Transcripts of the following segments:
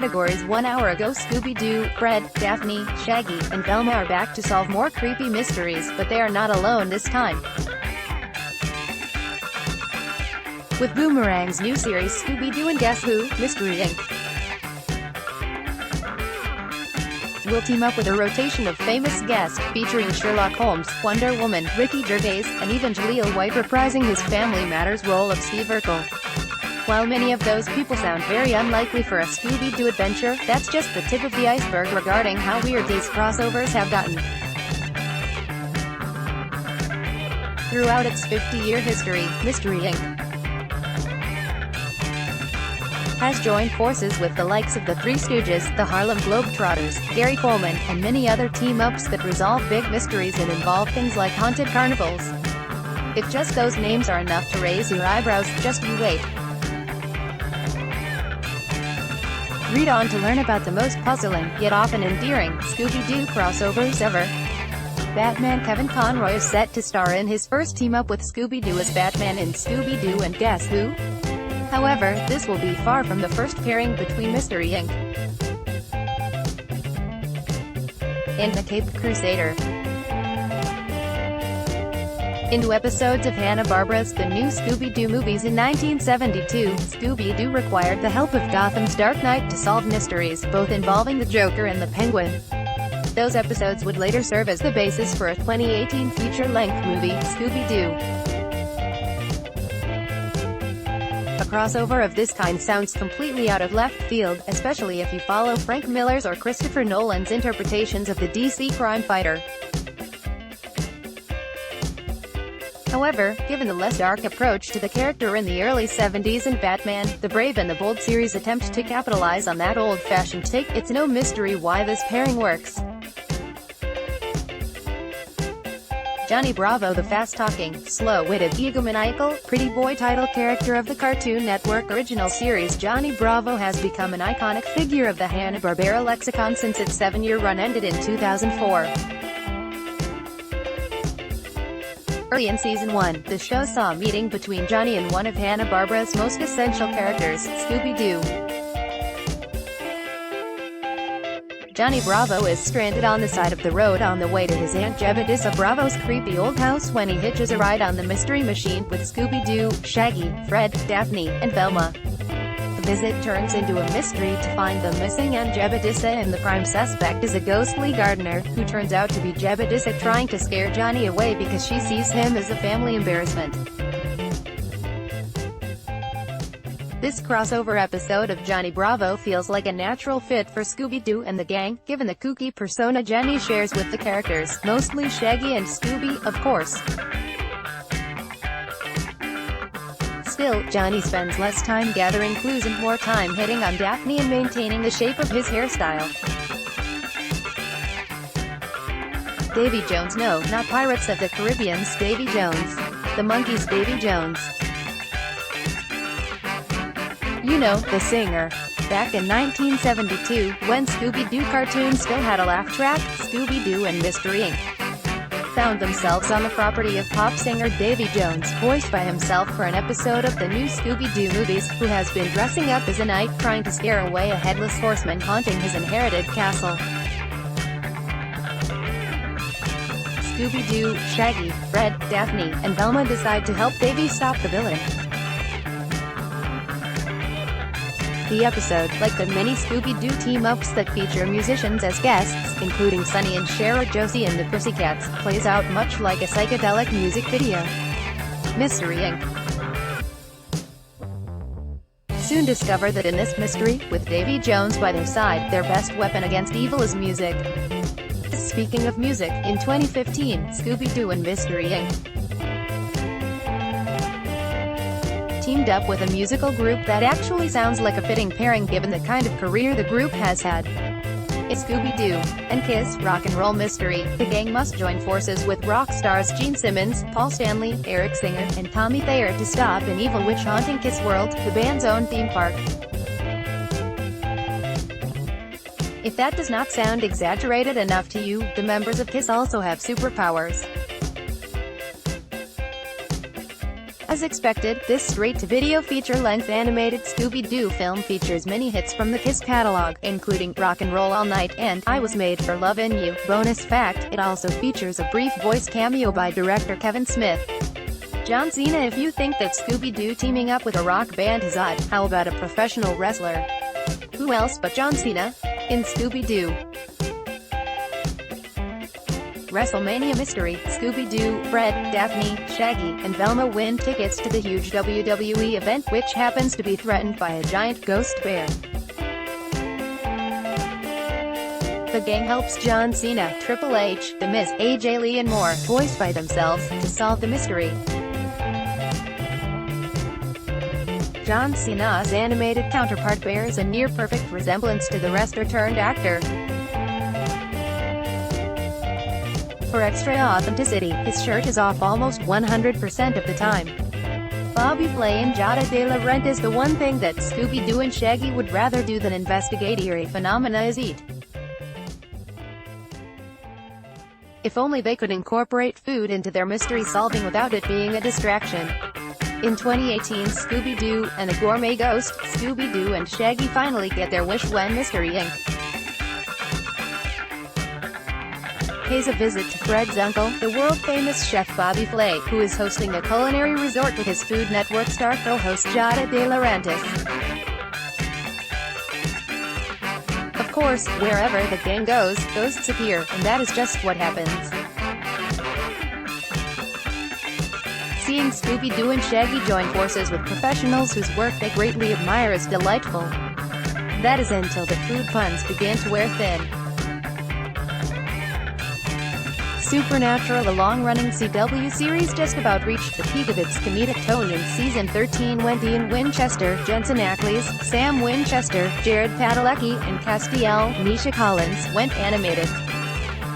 categories 1 hour ago. Scooby-Doo, Fred, Daphne, Shaggy, and Velma are back to solve more creepy mysteries, but they are not alone this time. With Boomerang's new series Scooby-Doo and Guess Who, Mystery Inc. will team up with a rotation of famous guests, featuring Sherlock Holmes, Wonder Woman, Ricky Gervais, and even Jaleel White reprising his Family Matters role of Steve Urkel. While many of those people sound very unlikely for a Scooby-Doo adventure, that's just the tip of the iceberg regarding how weird these crossovers have gotten. Throughout its 50-year history, Mystery Inc. has joined forces with the likes of the Three Stooges, the Harlem Globetrotters, Gary Coleman, and many other team-ups that resolve big mysteries and involve things like haunted carnivals. If just those names are enough to raise your eyebrows, just you wait. Read on to learn about the most puzzling, yet often endearing, Scooby-Doo crossovers ever. Batman Kevin Conroy is set to star in his first team-up with Scooby-Doo as Batman in Scooby-Doo and Guess Who? However, this will be far from the first pairing between Mystery Inc. and the Caped Crusader. In 2 episodes of Hanna-Barbera's The New Scooby-Doo movies in 1972, Scooby-Doo required the help of Gotham's Dark Knight to solve mysteries, both involving the Joker and the Penguin. Those episodes would later serve as the basis for a 2018 feature-length movie, Scooby-Doo. A crossover of this kind sounds completely out of left field, especially if you follow Frank Miller's or Christopher Nolan's interpretations of the DC crime fighter. However, given the less dark approach to the character in the early 70s and Batman, the Brave and the Bold series' attempt to capitalize on that old-fashioned take, it's no mystery why this pairing works. Johnny Bravo, the fast-talking, slow-witted, egomaniacal, pretty boy title character of the Cartoon Network original series Johnny Bravo has become an iconic figure of the Hanna-Barbera lexicon since its 7-year run ended in 2004. Early in Season 1, the show saw a meeting between Johnny and one of Hanna-Barbera's most essential characters, Scooby-Doo. Johnny Bravo is stranded on the side of the road on the way to his Aunt Jebediah Bravo's creepy old house when he hitches a ride on the Mystery Machine with Scooby-Doo, Shaggy, Fred, Daphne, and Velma. The visit turns into a mystery to find the missing Aunt Jebediah, and the prime suspect is a ghostly gardener, who turns out to be Jebediah trying to scare Johnny away because she sees him as a family embarrassment. This crossover episode of Johnny Bravo feels like a natural fit for Scooby-Doo and the gang, given the kooky persona Johnny shares with the characters, mostly Shaggy and Scooby, of course. Still, Johnny spends less time gathering clues and more time hitting on Daphne and maintaining the shape of his hairstyle. Davy Jones. No, not Pirates of the Caribbean's Davy Jones. The Monkees' Davy Jones. You know, the singer. Back in 1972, when Scooby-Doo cartoons still had a laugh track, Scooby-Doo and Mystery Inc. found themselves on the property of pop singer Davy Jones, voiced by himself for an episode of the new Scooby-Doo movies, who has been dressing up as a knight trying to scare away a headless horseman haunting his inherited castle. Scooby-Doo, Shaggy, Fred, Daphne, and Velma decide to help Davy stop the villain. The episode, like the many Scooby-Doo team-ups that feature musicians as guests, including Sonny and Cher, Josie and the Pussycats, plays out much like a psychedelic music video. Mystery Inc. soon discover that in this mystery, with Davy Jones by their side, their best weapon against evil is music. Speaking of music, in 2015, Scooby-Doo and Mystery Inc. teamed up with a musical group that actually sounds like a fitting pairing given the kind of career the group has had. It's Scooby-Doo and Kiss Rock and Roll Mystery. The gang must join forces with rock stars Gene Simmons, Paul Stanley, Eric Singer, and Tommy Thayer to stop an evil witch haunting Kiss World, the band's own theme park. If that does not sound exaggerated enough to you, the members of Kiss also have superpowers. As expected, this straight-to-video feature-length animated Scooby-Doo film features many hits from the KISS catalog, including Rock and Roll All Night and I Was Made for Lovin' You. Bonus fact, it also features a brief voice cameo by director Kevin Smith. John Cena. If you think that Scooby-Doo teaming up with a rock band is odd, how about a professional wrestler? Who else but John Cena? In Scooby-Doo WrestleMania Mystery, Scooby-Doo, Fred, Daphne, Shaggy, and Velma win tickets to the huge WWE event, which happens to be threatened by a giant ghost bear. The gang helps John Cena, Triple H, The Miz, AJ Lee and more, voiced by themselves, to solve the mystery. John Cena's animated counterpart bears a near-perfect resemblance to the wrestler-turned actor. For extra authenticity, his shirt is off almost 100% of the time. Bobby Flay and Jada De La Renta's the one thing that Scooby-Doo and Shaggy would rather do than investigate eerie phenomena is eat. If only they could incorporate food into their mystery solving without it being a distraction. In 2018, Scooby-Doo and the Gourmet Ghost, Scooby-Doo and Shaggy finally get their wish when Mystery Inc. pays a visit to Fred's uncle, the world-famous chef Bobby Flay, who is hosting a culinary resort with his Food Network star co-host Jada De La Renta. Of course, wherever the gang goes, ghosts appear, and that is just what happens. Seeing Scooby-Doo and Shaggy join forces with professionals whose work they greatly admire is delightful. That is until the food puns began to wear thin. Supernatural, a long-running CW series, just about reached the peak of its comedic tone in Season 13 when Dean Winchester, Jensen Ackles, Sam Winchester, Jared Padalecki, and Castiel, Nisha Collins, went animated.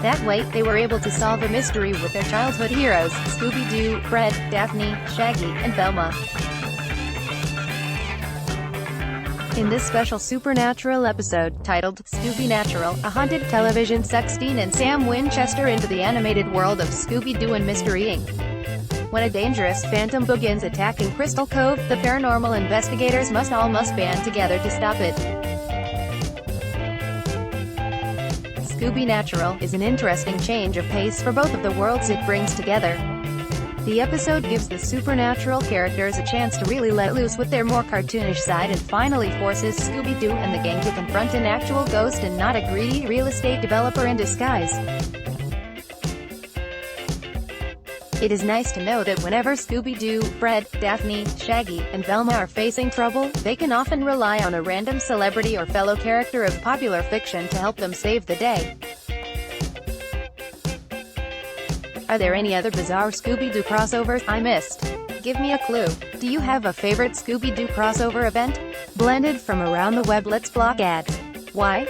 That way, they were able to solve a mystery with their childhood heroes, Scooby-Doo, Fred, Daphne, Shaggy, and Velma. In this special Supernatural episode, titled Scooby-Natural, a haunted television sex scene and Sam Winchester into the animated world of Scooby-Doo and Mystery Inc. When a dangerous phantom begins attacking Crystal Cove, the paranormal investigators must band together to stop it. Scooby-Natural is an interesting change of pace for both of the worlds it brings together. The episode gives the supernatural characters a chance to really let loose with their more cartoonish side and finally forces Scooby-Doo and the gang to confront an actual ghost and not a greedy real estate developer in disguise. It is nice to know that whenever Scooby-Doo, Fred, Daphne, Shaggy, and Velma are facing trouble, they can often rely on a random celebrity or fellow character of popular fiction to help them save the day. Are there any other bizarre Scooby-Doo crossovers I missed? Give me a clue. Do you have a favorite Scooby-Doo crossover event? Blended from around the web, let's block ads. Why?